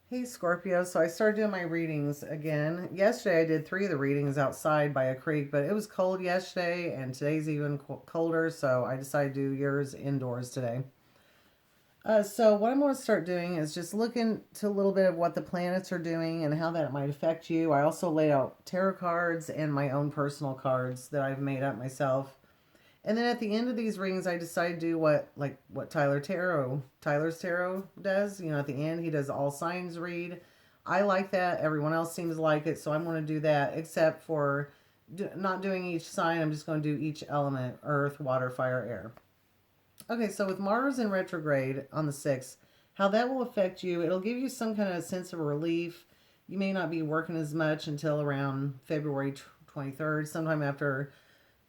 Hey Scorpio, so I started doing my readings again. Yesterday I did three of the readings outside by a creek, but it was cold yesterday and today's even colder, so I decided to do yours indoors today. So what I'm going to start doing is just looking to a little bit of what the planets are doing and how that might affect you. I also laid out tarot cards and my own personal cards that I've made up myself. And then at the end of these readings, I decided to do what Tyler's tarot does. You know, at the end he does all signs read. I like that. Everyone else seems to like it, so I'm going to do that. Except for not doing each sign, I'm just going to do each element: earth, water, fire, air. Okay, so with Mars in retrograde on the 6th, how that will affect you, it'll give you some kind of sense of relief. You may not be working as much until around February 23rd, sometime after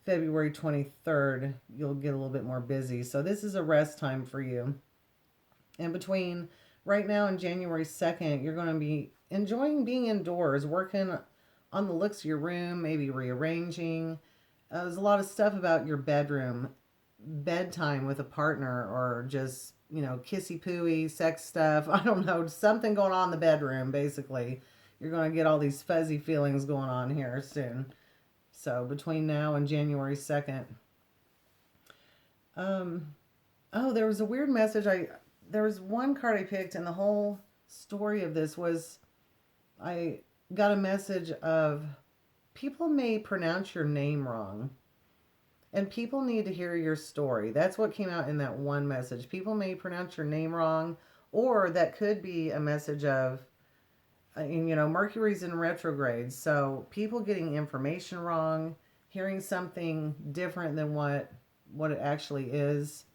February 23rd, you'll get a little bit more busy. So this is a rest time for you. And between right now and January 2nd, you're going to be enjoying being indoors, working on the looks of your room, maybe rearranging. There's a lot of stuff about your bedroom, bedtime with a partner, or just, kissy pooey, sex stuff. I don't know, something going on in the bedroom, basically. You're going to get all these fuzzy feelings going on here soon. So between now and January 2nd. Um, oh, there was a weird message. There was one card I picked, and the whole story of this was I got a message of people may pronounce your name wrong, and people need to hear your story. That's what came out in that one message. People may pronounce your name wrong, or that could be a message of, Mercury's in retrograde, so people getting information wrong, hearing something different than what it actually is.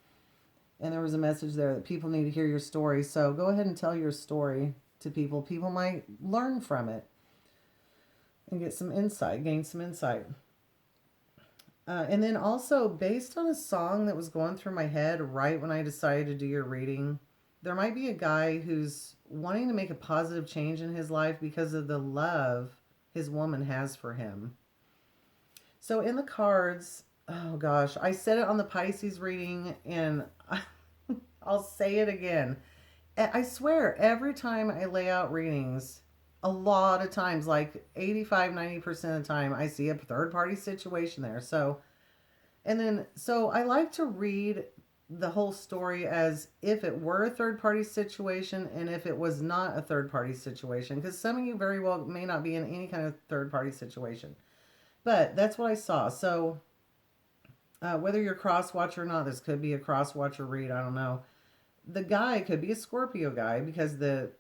And there was a message there that people need to hear your story. So go ahead and tell your story to people. People might learn from it and get some insight, gain some insight. And then also, based on a song that was going through my head right when I decided to do your reading, there might be a guy who's wanting to make a positive change in his life because of the love his woman has for him. So in the cards, oh gosh, I said it on the Pisces reading, and I'll say it again. I swear, every time I lay out readings, a lot of times, like 85-90% of the time, I see a third party situation there. So I like to read the whole story as if it were a third party situation and if it was not a third party situation. Because some of you very well may not be in any kind of third party situation. But that's what I saw. So whether you're cross watch or not, this could be a cross watcher read. I don't know. The guy could be a Scorpio guy because the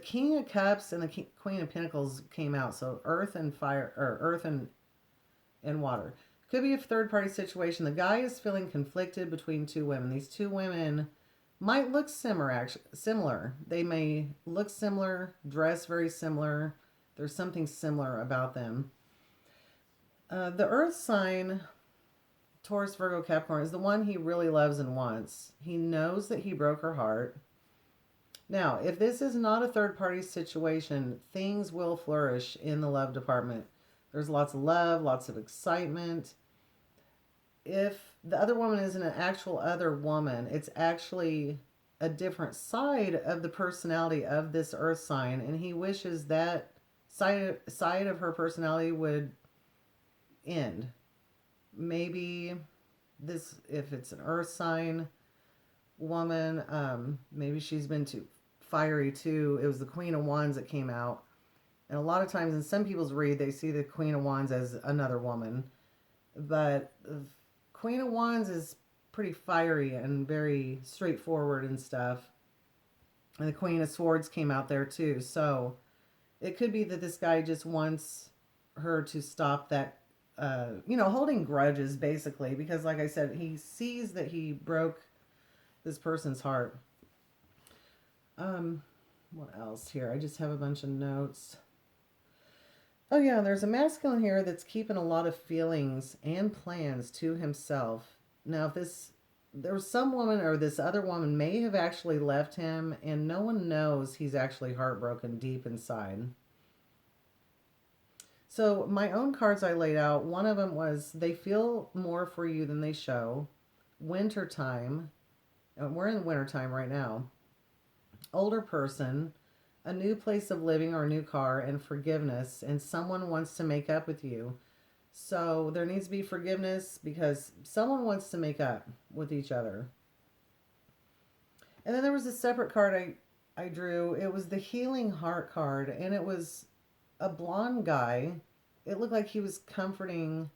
King of Cups and the Queen of Pentacles came out. So Earth and fire, or Earth and water. Could be a third party situation. The guy is feeling conflicted between two women. These two women might look similar. Actually, similar. They may look similar, dress very similar. There's something similar about them. The Earth sign, Taurus, Virgo, Capricorn, is the one he really loves and wants. He knows that he broke her heart. Now, if this is not a third party situation, things will flourish in the love department. There's lots of love, lots of excitement. If the other woman isn't an actual other woman, it's actually a different side of the personality of this earth sign, and he wishes that side of her personality would end. Maybe this, if it's an earth sign woman, maybe she's been too fiery too. It was the Queen of Wands that came out. And a lot of times in some people's read, they see the Queen of Wands as another woman. But the Queen of Wands is pretty fiery and very straightforward and stuff. And the Queen of Swords came out there too. So it could be that this guy just wants her to stop that, holding grudges basically. Because, like I said, he sees that he broke this person's heart. Um, what else here? I just have a bunch of notes. Oh yeah, there's a masculine here that's keeping a lot of feelings and plans to himself. Now, if this there was some woman or this other woman may have actually left him, and no one knows he's actually heartbroken deep inside. So my own cards I laid out, one of them was they feel more for you than they show. Winter time, we're in winter time right now. Older person, a new place of living or a new car, and forgiveness, and someone wants to make up with you. So there needs to be forgiveness because someone wants to make up with each other. And then there was a separate card I drew. It was the Healing Heart card, and it was a blonde guy. It looked like he was comforting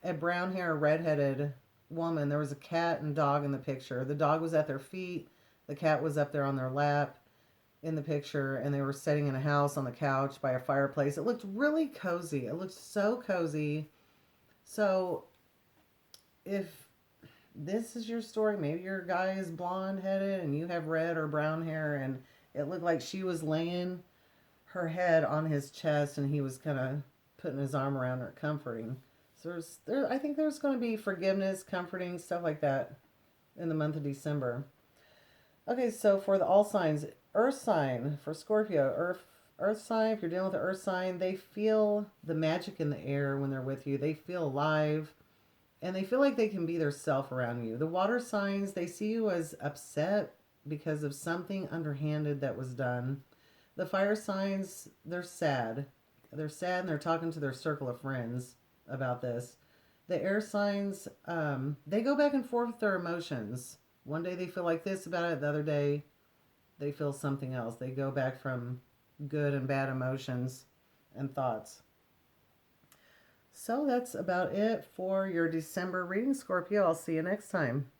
a brown hair, redheaded woman. There was a cat and dog in the picture. The dog was at their feet, the cat was up there on their lap in the picture, and they were sitting in a house on the couch by a fireplace. It looked really cozy. It looked so cozy. So if this is your story, maybe your guy is blonde headed and you have red or brown hair, and it looked like she was laying her head on his chest and he was kind of putting his arm around her, comforting. So I think there's going to be forgiveness, comforting, stuff like that in the month of December. Okay, so for the all signs, Earth sign for Scorpio, Earth sign. If you're dealing with the Earth sign, they feel the magic in the air when they're with you. They feel alive, and they feel like they can be their self around you. The water signs, they see you as upset because of something underhanded that was done. The fire signs, they're sad. They're sad and they're talking to their circle of friends about this. The air signs, they go back and forth with their emotions. One day they feel like this about it, the other day they feel something else. They go back from good and bad emotions and thoughts. So that's about it for your December reading, Scorpio. I'll see you next time.